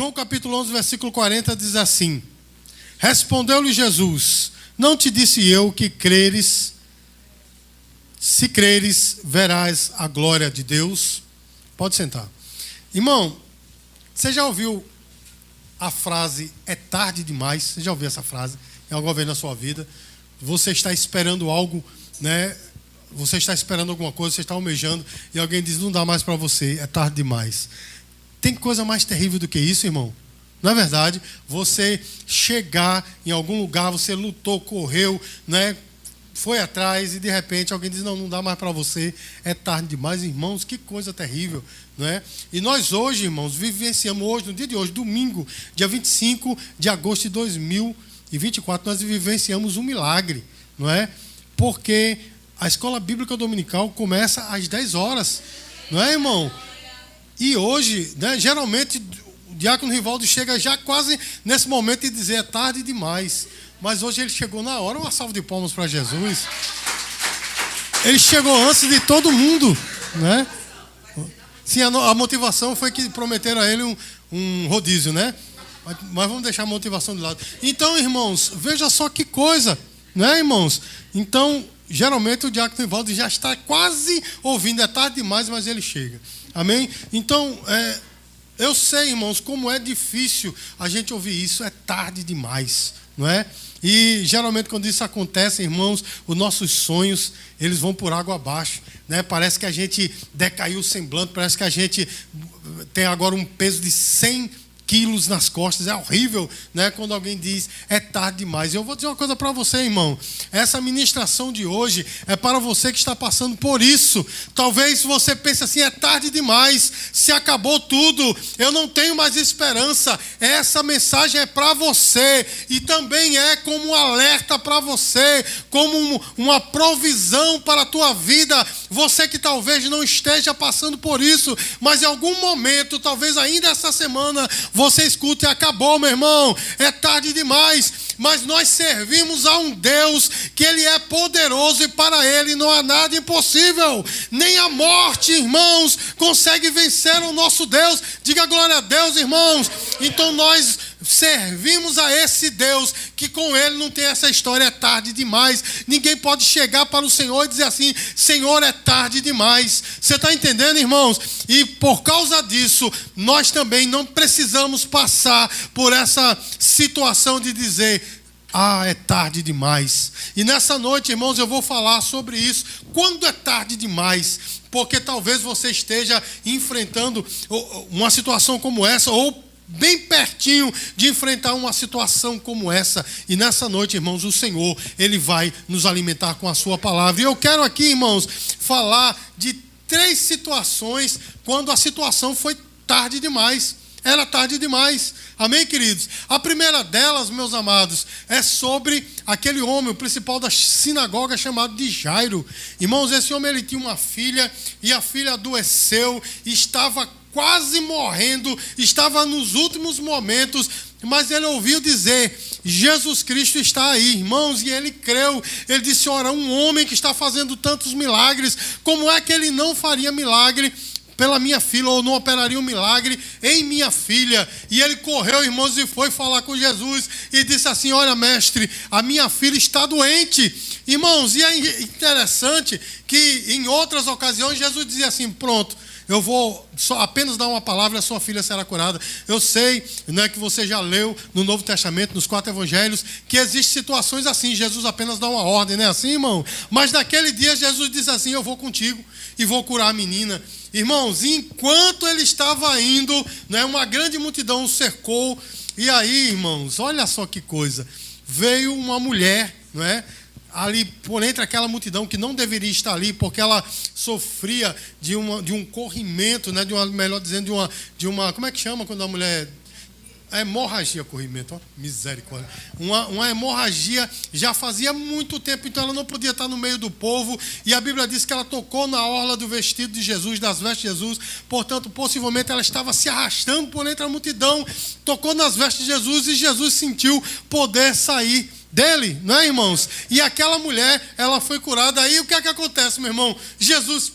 João capítulo 11, versículo 40 diz assim: respondeu-lhe Jesus: não te disse eu que creres, se creres, verás a glória de Deus? Pode sentar. Irmão, você já ouviu a frase, é tarde demais? Você já ouviu essa frase em alguma vez na sua vida? Você está esperando algo, né? Você está esperando alguma coisa, você está almejando, e alguém diz, não dá mais para você, é tarde demais. Tem coisa mais terrível do que isso, irmão? Não é verdade? Você chegar em algum lugar, você lutou, correu, né? Foi atrás e de repente alguém diz, não dá mais para você, é tarde demais. Irmãos, que coisa terrível, não é? E nós hoje, irmãos, vivenciamos hoje, no dia de hoje, domingo, dia 25 de agosto de 2024, nós vivenciamos um milagre, não é? Porque a escola bíblica dominical começa às 10 horas, não é, irmão? E hoje, né, geralmente, o diácono Rivaldo chega já quase nesse momento e dizer, é tarde demais. Mas hoje ele chegou na hora. Uma salva de palmas para Jesus. Ele chegou antes de todo mundo, né? Sim, a motivação foi que prometeram a ele um rodízio, né? Mas vamos deixar a motivação de lado. Então, irmãos, veja só que coisa, né, irmãos? Então, geralmente o diácono Rivaldo já está quase ouvindo, é tarde demais, mas ele chega. Amém? Então, eu sei, irmãos, como é difícil a gente ouvir isso, é tarde demais, não é? E geralmente quando isso acontece, irmãos, os nossos sonhos, eles vão por água abaixo, né? Parece que a gente decaiu o semblante, parece que a gente tem agora um peso de 100 quilos nas costas. É horrível, né? Quando alguém diz, é tarde demais. Eu vou dizer uma coisa para você, irmão. Essa ministração de hoje é para você que está passando por isso. Talvez você pense assim, é tarde demais, se acabou tudo, eu não tenho mais esperança. Essa mensagem é para você e também é como um alerta para você, como uma provisão para a tua vida. Você que talvez não esteja passando por isso, mas em algum momento, talvez ainda essa semana, você escuta e acabou, meu irmão, é tarde demais. Mas nós servimos a um Deus que Ele é poderoso e para Ele não há nada impossível. Nem a morte, irmãos, consegue vencer o nosso Deus. Diga glória a Deus, irmãos. Então nós servimos a esse Deus que com Ele não tem essa história, é tarde demais. Ninguém pode chegar para o Senhor e dizer assim, Senhor, é tarde demais. Você está entendendo, irmãos? E por causa disso, nós também não precisamos passar por essa situação de dizer, é tarde demais. E nessa noite, irmãos, eu vou falar sobre isso. Quando é tarde demais? Porque talvez você esteja enfrentando uma situação como essa, ou bem pertinho de enfrentar uma situação como essa. E nessa noite, irmãos, o Senhor, Ele vai nos alimentar com a sua palavra. E eu quero aqui, irmãos, falar de 3 situações quando a situação foi tarde demais. Era tarde demais. Amém, queridos? A primeira delas, meus amados, é sobre aquele homem, o principal da sinagoga, chamado de Jairo. Irmãos, esse homem, ele tinha uma filha, e a filha adoeceu, estava quase morrendo, estava nos últimos momentos, mas ele ouviu dizer, Jesus Cristo está aí, irmãos, e ele creu. Ele disse, ora, um homem que está fazendo tantos milagres, como é que ele não faria milagre pela minha filha, ou não operaria um milagre em minha filha? E ele correu, irmãos, e foi falar com Jesus, e disse assim, olha, mestre, a minha filha está doente. Irmãos, e é interessante que em outras ocasiões Jesus dizia assim, pronto, eu vou só apenas dar uma palavra e a sua filha será curada. Eu sei, né, que você já leu no Novo Testamento, nos 4 evangelhos, que existem situações assim, Jesus apenas dá uma ordem, não é assim, irmão? Mas naquele dia Jesus diz assim, eu vou contigo e vou curar a menina. Irmãos, enquanto ele estava indo, né, uma grande multidão o cercou, e aí, irmãos, olha só que coisa, veio uma mulher, não é? Ali por entre aquela multidão que não deveria estar ali, porque ela sofria de um corrimento, né? Melhor dizendo, de uma como é que chama quando a mulher... hemorragia, corrimento, ó, misericórdia. Uma hemorragia já fazia muito tempo, então ela não podia estar no meio do povo, e a Bíblia diz que ela tocou na orla do vestido de Jesus, das vestes de Jesus, portanto, possivelmente ela estava se arrastando por entre a multidão, tocou nas vestes de Jesus, e Jesus sentiu poder sair dele, não é, irmãos? E aquela mulher, ela foi curada. Aí o que é que acontece, meu irmão? Jesus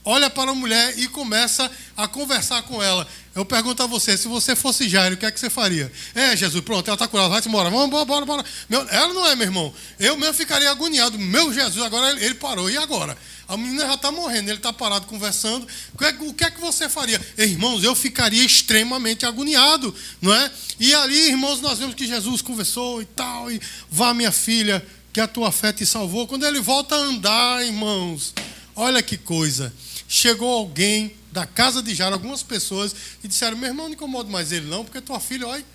olha para a mulher e começa a conversar com ela. Eu pergunto a você, se você fosse Jairo, o que é que você faria? Jesus, pronto, ela está curada, vai-se embora, vamos, bora. Ela não é, meu irmão. Eu mesmo ficaria agoniado. Meu Jesus, agora ele parou, e agora? A menina já está morrendo, ele está parado conversando. O que é que você faria? Irmãos, eu ficaria extremamente agoniado, não é? E ali, irmãos, nós vemos que Jesus conversou e tal, e vá, minha filha, que a tua fé te salvou. Quando ele volta a andar, irmãos, olha que coisa. Chegou alguém da casa de Jairo, algumas pessoas, e disseram, meu irmão, não incomoda mais ele não, porque tua filha, olha,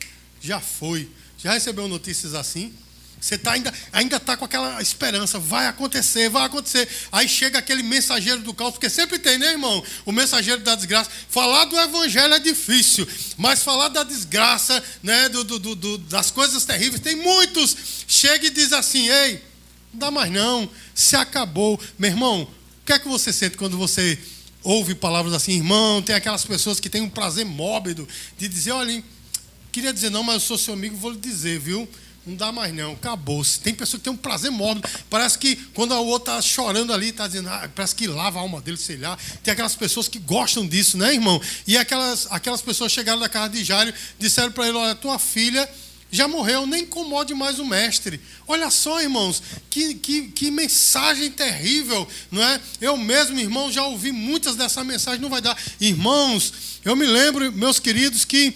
já foi. Já recebeu notícias assim? Você ainda está com aquela esperança, vai acontecer. Aí chega aquele mensageiro do caos, porque sempre tem, né, irmão? O mensageiro da desgraça. Falar do evangelho é difícil, mas falar da desgraça, né, das coisas terríveis, tem muitos. Chega e diz assim, ei, não dá mais não, se acabou. Meu irmão, o que é que você sente quando você ouve palavras assim, irmão? Tem aquelas pessoas que têm um prazer mórbido de dizer, olha, queria dizer não, mas eu sou seu amigo, vou lhe dizer, viu? Não dá mais não, acabou-se. Tem pessoa que tem um prazer mórbido. Parece que quando a outra está chorando ali, está dizendo, parece que lava a alma dele, sei lá. Tem aquelas pessoas que gostam disso, né, irmão? E aquelas pessoas chegaram da casa de Jairo, disseram para ele, olha, tua filha já morreu, nem incomode mais o mestre. Olha só, irmãos, que mensagem terrível, não é? Eu mesmo, irmão, já ouvi muitas dessas mensagens, não vai dar. Irmãos, eu me lembro, meus queridos, que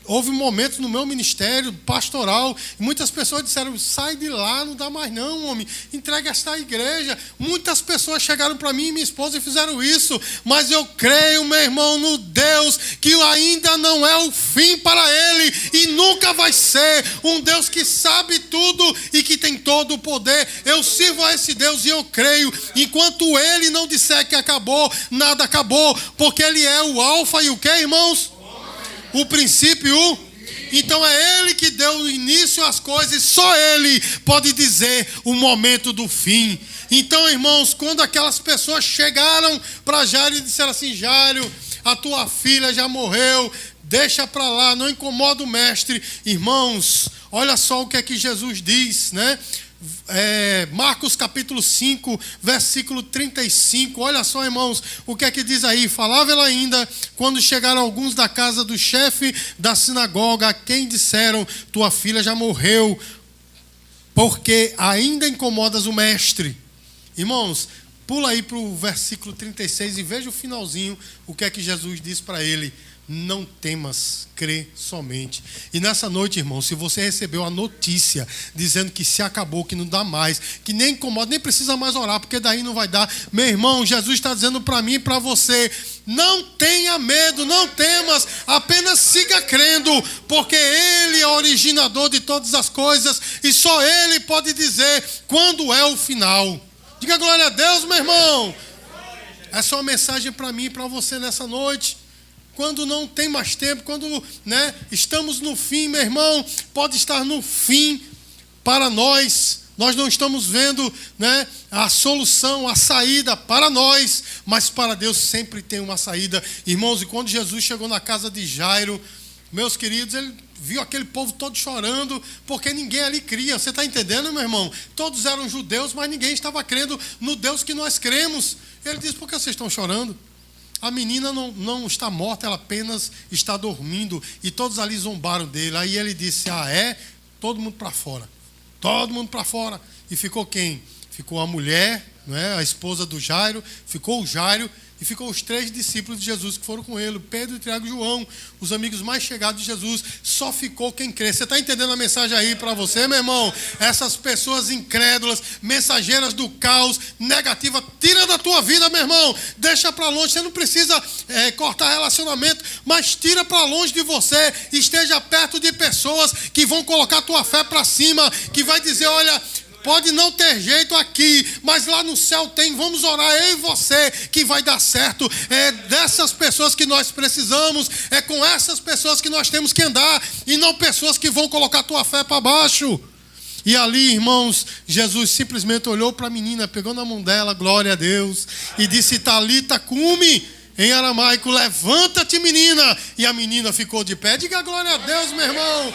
houve momentos no meu ministério pastoral, e muitas pessoas disseram, sai de lá, não dá mais não, homem, entrega esta igreja. Muitas pessoas chegaram para mim e minha esposa e fizeram isso, mas eu creio, meu irmão, no Deus que ainda não é o fim para ele, e nunca vai ser. Um Deus que sabe tudo e que tem todo o poder. Eu sirvo a esse Deus e eu creio, enquanto ele não disser que acabou, nada acabou, porque ele é o alfa e o que, irmãos? O princípio. Então é ele que deu início às coisas, e só ele pode dizer o momento do fim. Então, irmãos, quando aquelas pessoas chegaram para Jairo e disseram assim, Jairo, a tua filha já morreu, deixa para lá, não incomoda o mestre. Irmãos, olha só o que é que Jesus diz, né? Marcos capítulo 5, versículo 35. Olha só, irmãos, o que é que diz aí? Falava ela ainda, quando chegaram alguns da casa do chefe da sinagoga, a quem disseram, tua filha já morreu, porque ainda incomodas o mestre. Irmãos, pula aí para o versículo 36 e veja o finalzinho, o que é que Jesus diz para ele. Não temas, crê somente. E nessa noite, irmão, se você recebeu a notícia dizendo que se acabou, que não dá mais, que nem incomoda, nem precisa mais orar, porque daí não vai dar. Meu irmão, Jesus está dizendo para mim e para você, não tenha medo, não temas, apenas siga crendo, porque Ele é o originador de todas as coisas, e só Ele pode dizer quando é o final. Diga glória a Deus, meu irmão. Essa é uma mensagem para mim e para você nessa noite. Quando não tem mais tempo, quando, né, estamos no fim, meu irmão, pode estar no fim para nós. Nós não estamos vendo, né, a solução, a saída para nós, mas para Deus sempre tem uma saída. Irmãos, e quando Jesus chegou na casa de Jairo, meus queridos, ele viu aquele povo todo chorando, porque ninguém ali cria. Você está entendendo, meu irmão? Todos eram judeus, mas ninguém estava crendo no Deus que nós cremos. Ele disse, por que vocês estão chorando? A menina não está morta, ela apenas está dormindo. E todos ali zombaram dele. Aí ele disse, todo mundo para fora. Todo mundo para fora. E ficou quem? Ficou a mulher, não é? A esposa do Jairo, ficou o Jairo, e ficou os 3 discípulos de Jesus que foram com ele, Pedro, Tiago e João, os amigos mais chegados de Jesus. Só ficou quem crê. Você está entendendo a mensagem aí para você, meu irmão? Essas pessoas incrédulas, mensageiras do caos, negativa, tira da tua vida, meu irmão. Deixa para longe. Você não precisa cortar relacionamento, mas tira para longe de você. Esteja perto de pessoas que vão colocar a tua fé para cima, que vai dizer, olha, pode não ter jeito aqui, mas lá no céu tem, vamos orar, eu e você, que vai dar certo. É dessas pessoas que nós precisamos, é com essas pessoas que nós temos que andar, e não pessoas que vão colocar a tua fé para baixo. E ali, irmãos, Jesus simplesmente olhou para a menina, pegou na mão dela, glória a Deus, e disse, Talita cumi, em aramaico, levanta-te, menina. E a menina ficou de pé. Diga glória a Deus, meu irmão.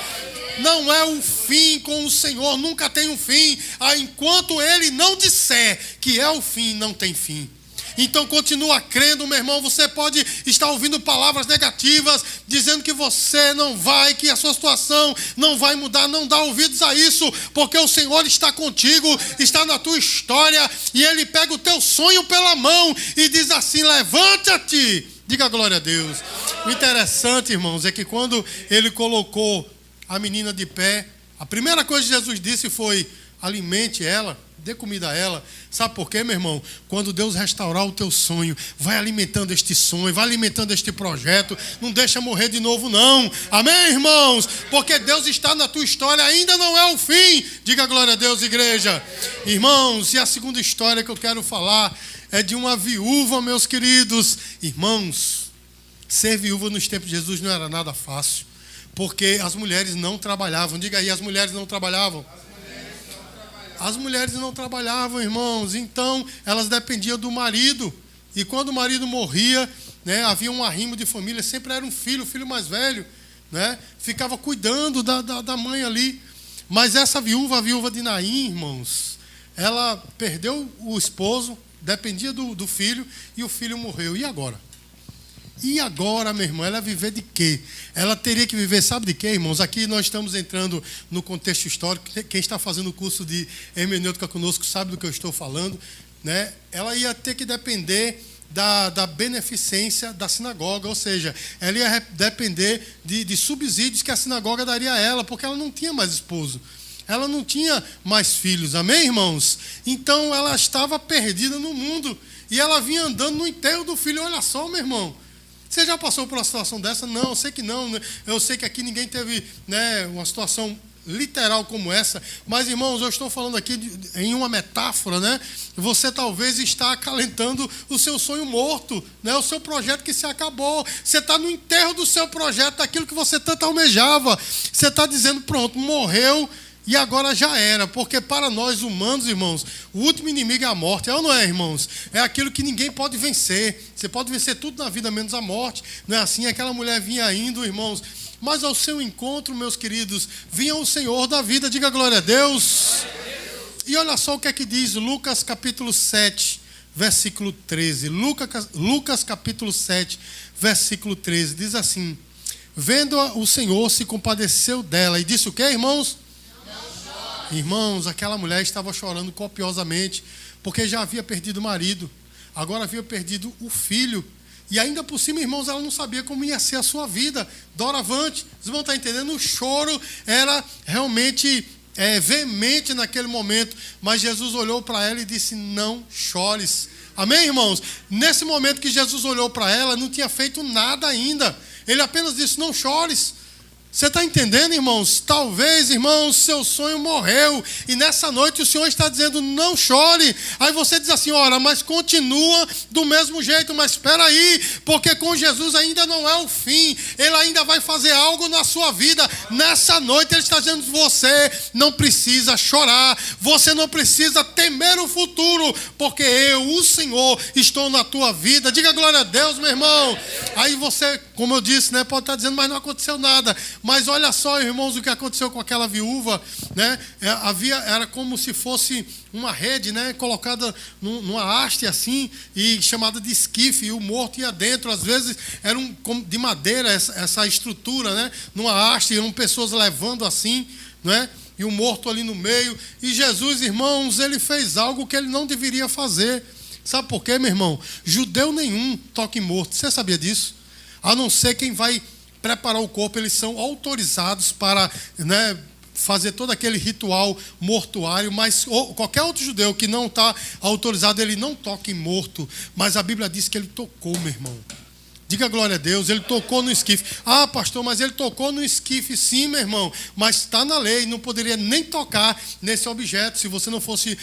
Não é o fim com o Senhor, nunca tem um fim. Enquanto Ele não disser que é o fim, não tem fim. Então continua crendo, meu irmão. Você pode estar ouvindo palavras negativas, dizendo que você não vai, que a sua situação não vai mudar. Não dá ouvidos a isso, porque o Senhor está contigo, está na tua história, e Ele pega o teu sonho pela mão e diz assim: levanta-te. Diga glória a Deus. O interessante, irmãos, é que quando Ele colocou a menina de pé, a primeira coisa que Jesus disse foi: alimente ela, dê comida a ela. Sabe por quê, meu irmão? Quando Deus restaurar o teu sonho, vai alimentando este sonho, vai alimentando este projeto. Não deixa morrer de novo, não. Amém, irmãos? Porque Deus está na tua história, ainda não é o fim. Diga glória a Deus, igreja. Irmãos, e a segunda história que eu quero falar é de uma viúva, meus queridos. Irmãos, ser viúva nos tempos de Jesus não era nada fácil, porque as mulheres não trabalhavam. Diga aí, as mulheres não trabalhavam. As mulheres não trabalhavam, irmãos. Então, elas dependiam do marido. E quando o marido morria, né, havia um arrimo de família. Sempre era um filho, o filho mais velho, né, ficava cuidando da mãe ali. Mas essa viúva, a viúva de Naim, irmãos, ela perdeu o esposo, dependia do filho, e o filho morreu. E agora? E agora, meu irmão, ela ia viver de quê? Ela teria que viver, sabe de quê, irmãos? Aqui nós estamos entrando no contexto histórico. Quem está fazendo o curso de hermenêutica conosco sabe do que eu estou falando, né? Ela ia ter que depender da beneficência da sinagoga, ou seja, ela ia depender de subsídios que a sinagoga daria a ela, porque ela não tinha mais esposo. Ela não tinha mais filhos, amém, irmãos? Então, ela estava perdida no mundo. E ela vinha andando no enterro do filho. Olha só, meu irmão. Você já passou por uma situação dessa? Não, eu sei que não. Eu sei que aqui ninguém teve, né, uma situação literal como essa. Mas, irmãos, eu estou falando aqui em uma metáfora, né? Você talvez está acalentando o seu sonho morto, né? O seu projeto que se acabou. Você está no enterro do seu projeto, daquilo que você tanto almejava. Você está dizendo: pronto, morreu. E agora já era, porque para nós humanos, irmãos, o último inimigo é a morte. É ou não é, irmãos? É aquilo que ninguém pode vencer. Você pode vencer tudo na vida, menos a morte. Não é assim? Aquela mulher vinha indo, irmãos. Mas ao seu encontro, meus queridos, vinha o Senhor da vida. Diga glória a Deus. E olha só o que é que diz Lucas capítulo 7, versículo 13. Lucas capítulo 7, versículo 13. Diz assim: vendo-a, o Senhor se compadeceu dela e disse o quê, irmãos? Irmãos, aquela mulher estava chorando copiosamente, porque já havia perdido o marido, agora havia perdido o filho, e ainda por cima, irmãos, ela não sabia como ia ser a sua vida. Doravante, vocês vão estar entendendo, o choro era realmente veemente naquele momento, mas Jesus olhou para ela e disse: não chores. Amém, irmãos? Nesse momento que Jesus olhou para ela, não tinha feito nada ainda, ele apenas disse: não chores. Você está entendendo, irmãos? Talvez, irmãos, seu sonho morreu. E nessa noite o Senhor está dizendo: não chore. Aí você diz assim: ora, mas continua do mesmo jeito. Mas espera aí, porque com Jesus ainda não é o fim. Ele ainda vai fazer algo na sua vida. Nessa noite Ele está dizendo: você não precisa chorar. Você não precisa temer o futuro, porque eu, o Senhor, estou na tua vida. Diga glória a Deus, meu irmão. Aí você, como eu disse, né, pode estar dizendo: mas não aconteceu nada. Mas olha só, irmãos, o que aconteceu com aquela viúva, né? Era como se fosse uma rede, né, colocada numa haste assim, e chamada de esquife, e o morto ia dentro. Às vezes era de madeira essa estrutura, né, numa haste, eram pessoas levando assim, né, e o morto ali no meio. E Jesus, irmãos, ele fez algo que ele não deveria fazer. Sabe por quê, meu irmão? Judeu nenhum toca em morto. Você sabia disso? A não ser quem vai preparar o corpo, eles são autorizados para, né, fazer todo aquele ritual mortuário, mas qualquer outro judeu que não está autorizado, ele não toca em morto. Mas a Bíblia diz que ele tocou, meu irmão. Diga glória a Deus, ele tocou no esquife. Ah, pastor, mas ele tocou no esquife, sim, meu irmão. Mas está na lei, não poderia nem tocar nesse objeto se você não fosse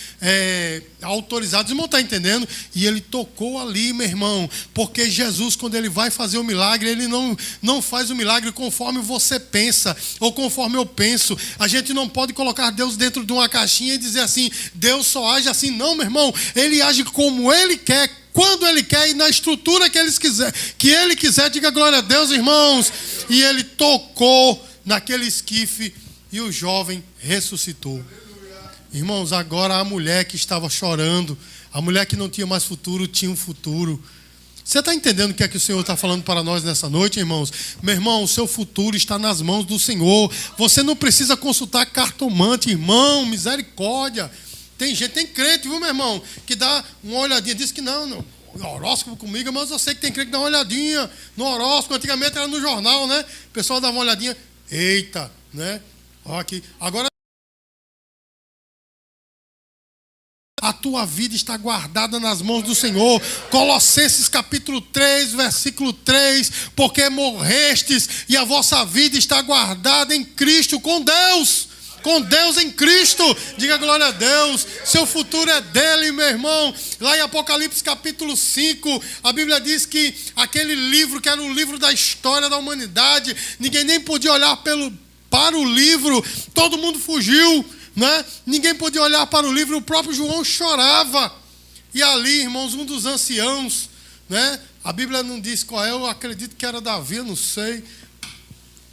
autorizado. Vocês não estão entendendo? E ele tocou ali, meu irmão. Porque Jesus, quando ele vai fazer o milagre, ele não faz o milagre conforme você pensa, ou conforme eu penso. A gente não pode colocar Deus dentro de uma caixinha e dizer assim: Deus só age assim. Não, meu irmão. Ele age como ele quer, quando ele quer e na estrutura que ele quiser. Diga glória a Deus, irmãos. E ele tocou naquele esquife e o jovem ressuscitou. Irmãos, agora a mulher que estava chorando, a mulher que não tinha mais futuro, tinha um futuro. Você está entendendo o que é que o Senhor está falando para nós nessa noite, irmãos? Meu irmão, o seu futuro está nas mãos do Senhor. Você não precisa consultar cartomante, irmão, misericórdia. Tem gente, tem crente, viu, meu irmão, que dá uma olhadinha, diz que não, horóscopo comigo, mas eu sei que tem crente que dá uma olhadinha no horóscopo. Antigamente era no jornal, né? O pessoal dava uma olhadinha, eita, né? Ó, aqui. Agora a tua vida está guardada nas mãos do Senhor. Colossenses capítulo 3, versículo 3. Porque morrestes e a vossa vida está guardada em Cristo com Deus. Com Deus em Cristo. Diga glória a Deus. Seu futuro é dele, meu irmão. Lá em Apocalipse capítulo 5, a Bíblia diz que aquele livro, que era o livro da história da humanidade, ninguém nem podia olhar para o livro. Todo mundo fugiu, né? Ninguém podia olhar para o livro. O próprio João chorava. E ali, irmãos, um dos anciãos, né? A Bíblia não diz qual é, eu acredito que era Davi, eu não sei.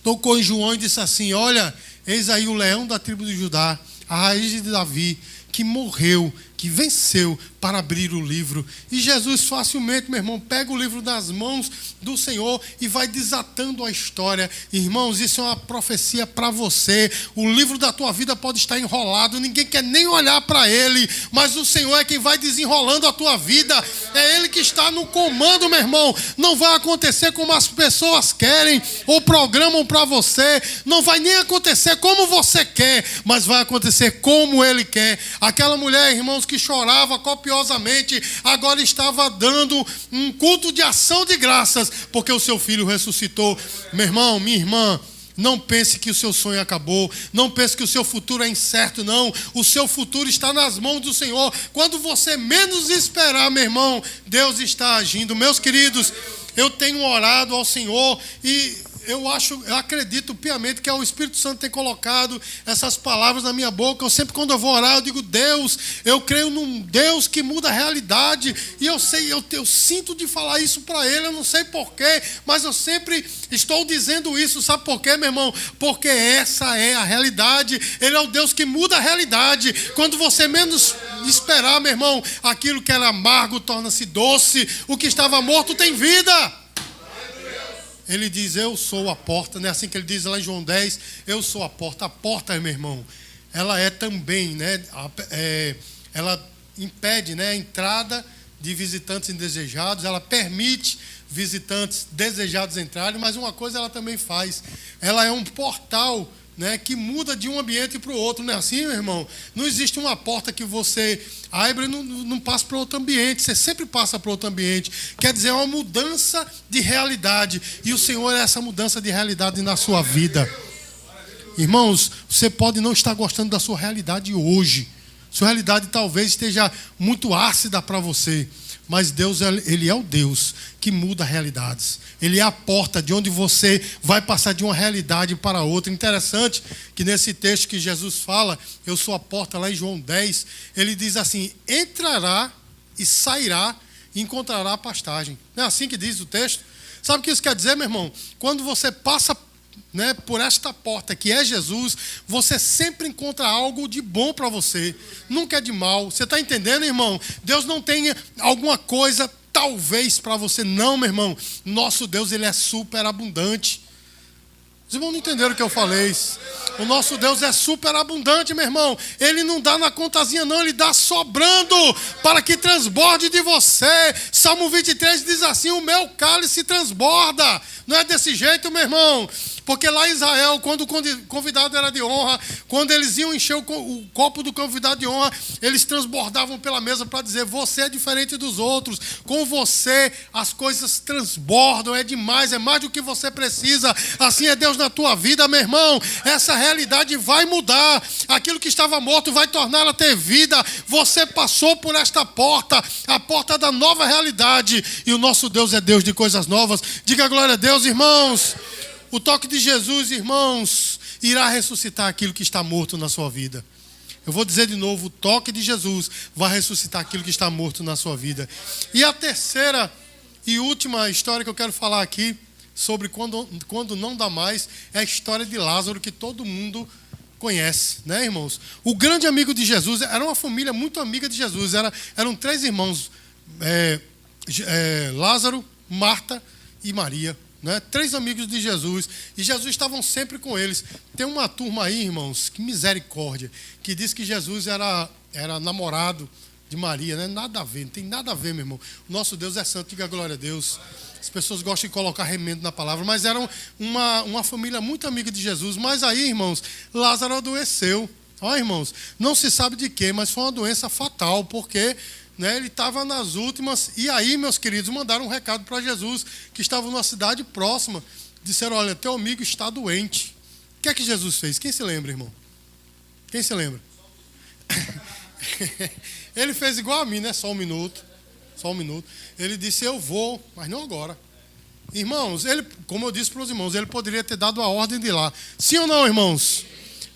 Tocou em João e disse assim: olha, eis aí o leão da tribo de Judá, a raiz de Davi, que morreu, que venceu para abrir o livro. E Jesus facilmente, meu irmão, pega o livro das mãos do Senhor e vai desatando a história. Irmãos, isso é uma profecia para você. O livro da tua vida pode estar enrolado, ninguém quer nem olhar para ele, mas o Senhor é quem vai desenrolando a tua vida. É Ele que está no comando, meu irmão. Não vai acontecer como as pessoas querem ou programam para você. Não vai nem acontecer como você quer, mas vai acontecer como Ele quer. Aquela mulher, irmãos, que chorava copiosamente, agora estava dando um culto de ação de graças, porque o seu filho ressuscitou. Meu irmão, minha irmã, não pense que o seu sonho acabou. Não pense que o seu futuro é incerto, não. O seu futuro está nas mãos do Senhor. Quando você menos esperar, meu irmão, Deus está agindo. Meus queridos, eu tenho orado ao Senhor e eu acredito piamente que é o Espírito Santo que tem colocado essas palavras na minha boca. Eu sempre, quando eu vou orar, eu digo: Deus, eu creio num Deus que muda a realidade. E eu sinto de falar isso para Ele, eu não sei porquê, mas eu sempre estou dizendo isso. Sabe por quê, meu irmão? Porque essa é a realidade. Ele é o Deus que muda a realidade. Quando você menos esperar, meu irmão, aquilo que era amargo torna-se doce. O que estava morto tem vida. Ele diz: eu sou a porta, não é assim que ele diz lá em João 10, eu sou a porta. A porta, meu irmão, ela é também, né, ela impede, né, a entrada de visitantes indesejados, ela permite visitantes desejados entrarem, mas uma coisa ela também faz, ela é um portal, né, que muda de um ambiente para o outro. Não é assim, meu irmão? Não existe uma porta que você abre e não passa para outro ambiente. Você sempre passa para outro ambiente. Quer dizer, é uma mudança de realidade. E o Senhor é essa mudança de realidade na sua vida. Irmãos, você pode não estar gostando da sua realidade hoje. Sua realidade talvez esteja muito ácida para você. Mas Deus, Ele é o Deus que muda realidades. Ele é a porta de onde você vai passar de uma realidade para outra. Interessante que nesse texto que Jesus fala, eu sou a porta, lá em João 10, ele diz assim: entrará e sairá e encontrará pastagem. Não é assim que diz o texto? Sabe o que isso quer dizer, meu irmão? Quando você passa, né, por esta porta que é Jesus, você sempre encontra algo de bom para você, nunca é de mal. Você está entendendo, irmão? Deus não tem alguma coisa talvez para você, não, meu irmão. Nosso Deus, Ele é super abundante. Os irmãos não entenderam o que eu falei. O nosso Deus é super abundante, meu irmão. Ele não dá na contazinha, não. Ele dá sobrando para que transborde de você. Salmo 23 diz assim: o meu cálice transborda. Não é desse jeito, meu irmão. Porque lá em Israel, quando o convidado era de honra, quando eles iam encher o copo do convidado de honra, eles transbordavam pela mesa para dizer: você é diferente dos outros. Com você as coisas transbordam, é demais, é mais do que você precisa. Assim é Deus na tua vida, meu irmão. Essa realidade vai mudar. Aquilo que estava morto vai tornar a ter vida. Você passou por esta porta, a porta da nova realidade. E o nosso Deus é Deus de coisas novas. Diga glória a Deus, irmãos. O toque de Jesus, irmãos, irá ressuscitar aquilo que está morto na sua vida. Eu vou dizer de novo: o toque de Jesus vai ressuscitar aquilo que está morto na sua vida. E a terceira e última história que eu quero falar aqui, sobre quando não dá mais, é a história de Lázaro, que todo mundo conhece, né, irmãos? O grande amigo de Jesus era uma família muito amiga de Jesus. Eram 3 irmãos, Lázaro, Marta e Maria, né? 3 amigos de Jesus. E Jesus estavam sempre com eles. Tem uma turma aí, irmãos, que misericórdia, que diz que Jesus era namorado de Maria, né? Nada a ver, não tem nada a ver, meu irmão. O nosso Deus é santo, diga glória a Deus. As pessoas gostam de colocar remendo na palavra, mas eram uma família muito amiga de Jesus. Mas aí, irmãos, Lázaro adoeceu. Ó, irmãos, não se sabe de quê, mas foi uma doença fatal, porque, né, ele estava nas últimas. E aí, meus queridos, mandaram um recado para Jesus, que estava numa cidade próxima. Disseram, olha, teu amigo está doente. O que é que Jesus fez? Quem se lembra, irmão? Quem se lembra? Ele fez igual a mim, né? Só um minuto. Ele disse, eu vou, mas não agora. Irmãos, ele, como eu disse para os irmãos, ele poderia ter dado a ordem de ir lá. Sim ou não, irmãos?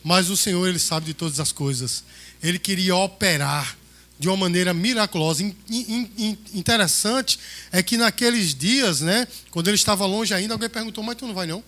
Mas o Senhor, ele sabe de todas as coisas. Ele queria operar de uma maneira miraculosa. Interessante é que naqueles dias, né, quando ele estava longe ainda, alguém perguntou, mas tu não vai não?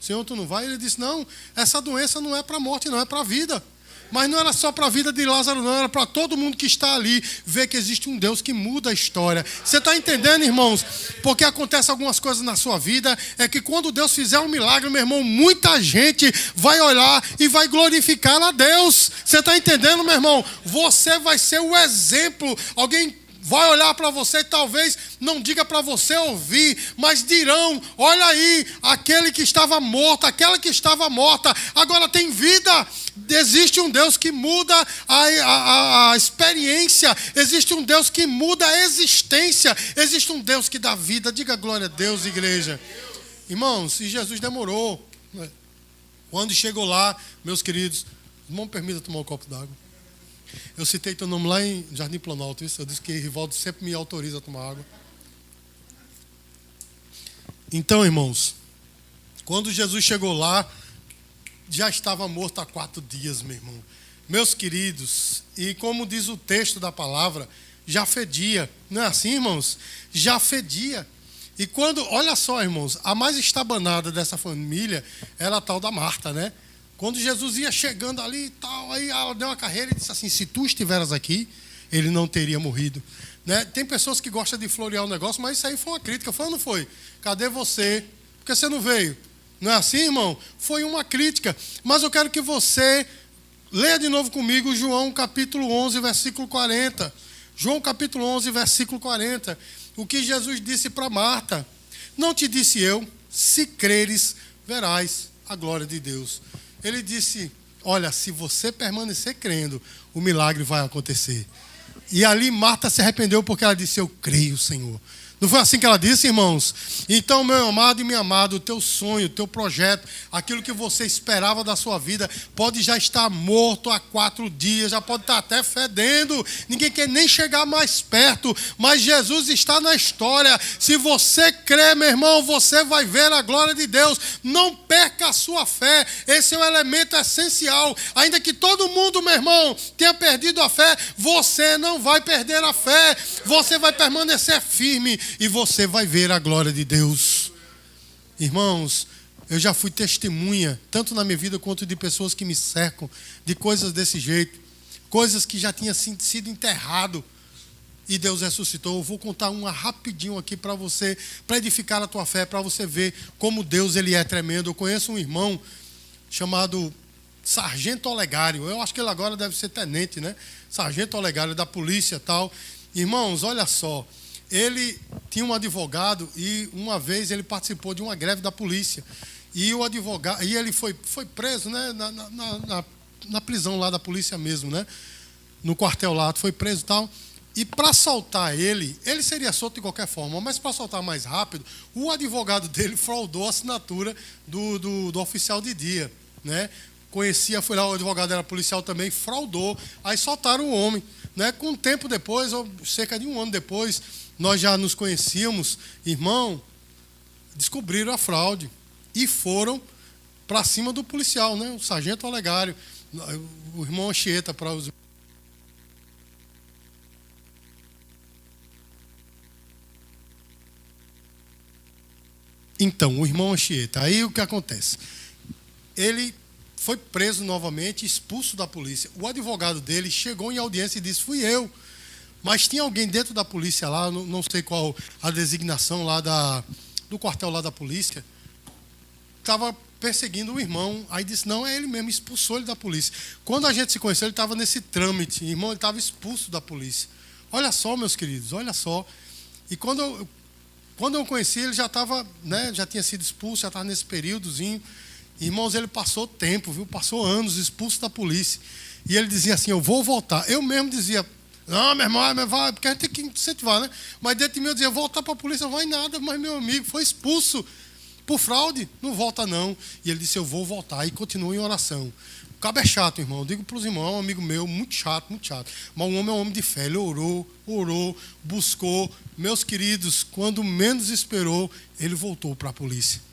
Senhor, tu não vai? Ele disse, não, essa doença não é para a morte, não, é para a vida. Mas não era só para a vida de Lázaro, não. Era para todo mundo que está ali ver que existe um Deus que muda a história. Você está entendendo, irmãos? Porque acontece algumas coisas na sua vida. É que quando Deus fizer um milagre, meu irmão, muita gente vai olhar e vai glorificar a Deus. Você está entendendo, meu irmão? Você vai ser o exemplo. Alguém vai olhar para você e talvez não diga para você ouvir, mas dirão, olha aí, aquele que estava morto, aquela que estava morta, agora tem vida. Existe um Deus que muda a experiência, existe um Deus que muda a existência, existe um Deus que dá vida. Diga glória a Deus, igreja. Irmãos, e Jesus demorou. Quando chegou lá, meus queridos, irmão, permita tomar um copo d'água. Eu citei teu nome lá em Jardim Planalto, isso. Eu disse que Rivaldo sempre me autoriza a tomar água. Então, irmãos, quando Jesus chegou lá, já estava morto há 4 dias, meu irmão. Meus queridos, e como diz o texto da palavra, já fedia. Não é assim, irmãos? Já fedia. E quando, olha só, irmãos, a mais estabanada dessa família era a tal da Marta, né? Quando Jesus ia chegando ali e tal, aí ela deu uma carreira e disse assim, se tu estiveras aqui, ele não teria morrido. Né? Tem pessoas que gostam de florear o negócio, mas isso aí foi uma crítica. Foi ou não foi? Cadê você? Por que você não veio? Não é assim, irmão? Foi uma crítica. Mas eu quero que você leia de novo comigo João capítulo 11, versículo 40. João capítulo 11, versículo 40. O que Jesus disse para Marta. Não te disse eu, se creres, verás a glória de Deus. Ele disse, olha, se você permanecer crendo, o milagre vai acontecer. E ali Marta se arrependeu porque ela disse, eu creio, Senhor. Não foi assim que ela disse, irmãos? Então, meu amado e minha amada, o teu sonho, o teu projeto, aquilo que você esperava da sua vida, pode já estar morto há 4 dias, já pode estar até fedendo, ninguém quer nem chegar mais perto, mas Jesus está na história. Se você crê, meu irmão, você vai ver a glória de Deus. Não perca a sua fé, esse é o elemento essencial. Ainda que todo mundo, meu irmão, tenha perdido a fé, você não vai perder a fé, você vai permanecer firme. E você vai ver a glória de Deus. Irmãos, eu já fui testemunha, tanto na minha vida quanto de pessoas que me cercam, de coisas desse jeito. Coisas que já tinham sido enterrado e Deus ressuscitou. Eu vou contar uma rapidinho aqui para você, para edificar a tua fé, para você ver como Deus ele é tremendo. Eu conheço um irmão chamado Sargento Olegário. Eu acho que ele agora deve ser tenente, né? Sargento Olegário da polícia e tal. Irmãos, olha só. Ele tinha um advogado e uma vez ele participou de uma greve da polícia. E o advogado, e ele foi preso, né, na prisão lá da polícia mesmo, né? No quartel lá, foi preso e tal. E para soltar ele seria solto de qualquer forma, mas para soltar mais rápido, o advogado dele fraudou a assinatura do oficial de dia, né? Conhecia, foi lá, o advogado era policial também, fraudou. Aí soltaram o homem, né? Com um tempo depois, ou cerca de 1 ano depois, nós já nos conhecíamos, irmão, descobriram a fraude e foram para cima do policial, né? O sargento Olegário, o irmão Anchieta, para os... Então, o irmão Anchieta, aí o que acontece? Ele foi preso novamente, expulso da polícia. O advogado dele chegou em audiência e disse: fui eu. Mas tinha alguém dentro da polícia lá, não sei qual a designação lá do quartel lá da polícia, estava perseguindo o irmão. Aí disse: não, é ele mesmo, expulsou ele da polícia. Quando a gente se conheceu, ele estava nesse trâmite. O irmão, ele estava expulso da polícia. Olha só, meus queridos, olha só. E quando eu conheci, ele já estava, né, já tinha sido expulso, já estava nesse períodozinho. Irmãos, ele passou tempo, viu? Passou anos expulso da polícia. E ele dizia assim: eu vou voltar. Eu mesmo dizia: não, meu irmão, vai, porque a gente tem que incentivar, né? Mas dentro de mim eu dizia: voltar para a polícia não vai nada, mas meu amigo foi expulso por fraude, não volta não. E ele disse: eu vou voltar. E continua em oração. O cabo é chato, irmão. Eu digo para os irmãos: é um amigo meu, muito chato, muito chato. Mas o homem é um homem de fé. Ele orou, buscou. Meus queridos, quando menos esperou, ele voltou para a polícia.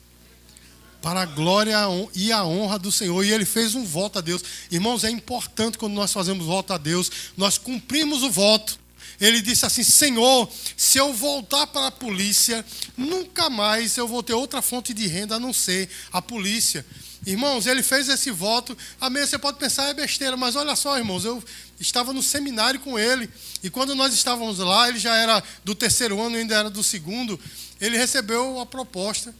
Para a glória e a honra do Senhor. E ele fez um voto a Deus. Irmãos, é importante quando nós fazemos voto a Deus, nós cumprimos o voto. Ele disse assim: Senhor, se eu voltar para a polícia, nunca mais eu vou ter outra fonte de renda a não ser a polícia. Irmãos, ele fez esse voto. Amém, você pode pensar, é besteira, mas olha só, irmãos, eu estava no seminário com ele, e quando nós estávamos lá, ele já era do terceiro ano, eu ainda era do segundo, ele recebeu a proposta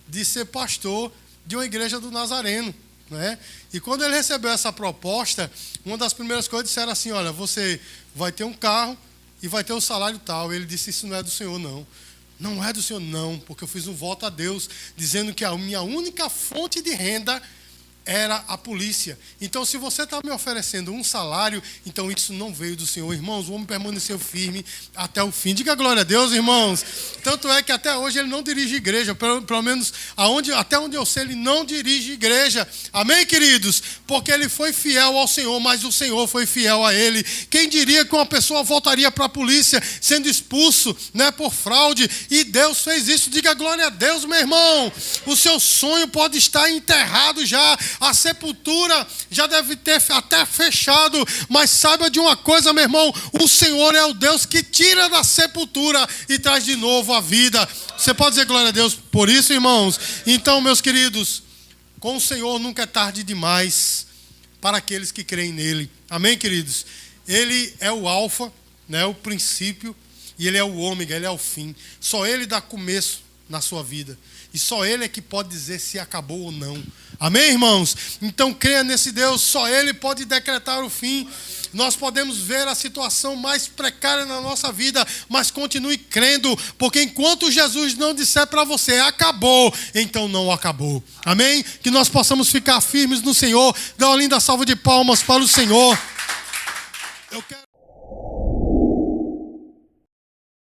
de ser pastor de uma igreja do Nazareno, né? E quando ele recebeu essa proposta, uma das primeiras coisas disseram assim: olha, você vai ter um carro e vai ter um salário tal. Ele disse: isso não é do Senhor, não. Não é do Senhor, não, porque eu fiz um voto a Deus, dizendo que a minha única fonte de renda era a polícia. Então, se você está me oferecendo um salário, então isso não veio do Senhor. Irmãos, o homem permaneceu firme até o fim. Diga glória a Deus, irmãos. Tanto é que até hoje ele não dirige igreja. Pelo menos até onde eu sei, ele não dirige igreja. Amém, queridos? Porque ele foi fiel ao Senhor, mas o Senhor foi fiel a ele. Quem diria que uma pessoa voltaria para a polícia sendo expulso, né, por fraude? E Deus fez isso. Diga glória a Deus, meu irmão. O seu sonho pode estar enterrado já. A sepultura já deve ter até fechado, mas saiba de uma coisa, meu irmão: o Senhor é o Deus que tira da sepultura e traz de novo a vida. Você pode dizer glória a Deus por isso, irmãos? Então, meus queridos, com o Senhor nunca é tarde demais para aqueles que creem nele. Amém, queridos? Ele é o alfa, né, o princípio, e ele é o ômega, ele é o fim. Só ele dá começo na sua vida. E só ele é que pode dizer se acabou ou não. Amém, irmãos? Então creia nesse Deus, só ele pode decretar o fim. Nós podemos ver a situação mais precária na nossa vida, mas continue crendo, porque enquanto Jesus não disser para você acabou, então não acabou. Amém? Que nós possamos ficar firmes no Senhor. Dá uma linda salva de palmas para o Senhor. Eu quero